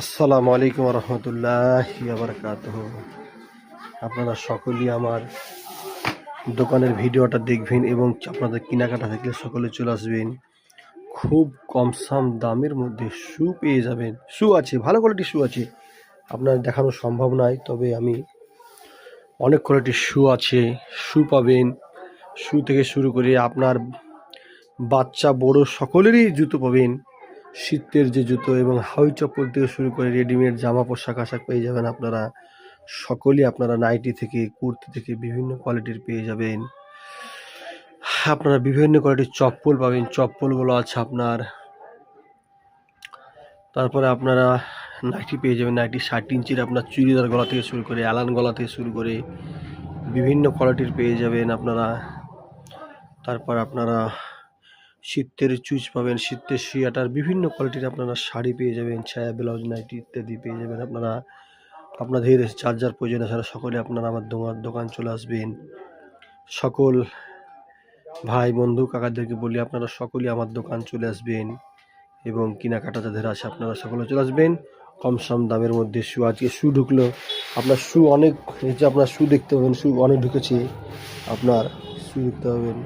আসসালামু আলাইকুম রহমতুল্লাহি ওয়া বারাকাতুহু। আপনারা সকলেই আমার দোকানের ভিডিওটা দেখবেন এবং আপনাদের কেনাকাটা থাকলে সকলে চলে আসবেন। খুব কম সম দামের মধ্যে শু পেয়ে যাবেন। শু আছে, ভালো কোয়ালিটির শু আছে, আপনার দেখানো সম্ভব নয়, তবে আমি অনেক কোয়ালিটির শু আছে, শু পাবেন। শু থেকে শুরু করে আপনার বাচ্চা বড় সকলেরই জুতো পাবেন। শীতের যে জুতো এবং হাওয়াই চপ্পল থেকে শুরু করে রেডিমেড জামা পোশাক আশাক পেয়ে যাবেন আপনারা সকলেই। আপনারা নাইটি থেকে কুর্তি থেকে বিভিন্ন কোয়ালিটির পেয়ে যাবেন। আপনারা বিভিন্ন কোয়ালিটির চপ্পল পাবেন, চপ্পলগুলো আছে আপনার। তারপরে আপনারা নাইটি পেয়ে যাবেন, নাইটি 60 ইঞ্চির আপনার চুড়িদার গলা থেকে শুরু করে অ্যালান গলা থেকে শুরু করে বিভিন্ন কোয়ালিটির পেয়ে যাবেন আপনারা। তারপর আপনারা শীতের চুজ পাবেন, শীতের সোয়েটার, বিভিন্ন কোয়ালিটির আপনারা শাড়ি পেয়ে যাবেন, ছায়া ব্লাউজ নাইটি ইত্যাদি পেয়ে যাবেন আপনারা। আপনাদের যার যার প্রয়োজন আছে সকলে আপনারা আমার দোকান চলে আসবেন। সকল ভাই বন্ধু কাকাদেরকে বলি আপনারা সকলেই আমার দোকান চলে আসবেন এবং কেনাকাটা যাদের আছে আপনারা সকলে চলে আসবেন। কম সম দামের মধ্যে শু, আজকে শু ঢুকলো আপনার, শু অনেক, এই যে আপনার শু দেখতে পাবেন, শু অনেক ঢুকেছে আপনার, শু দেখতে পাবেন।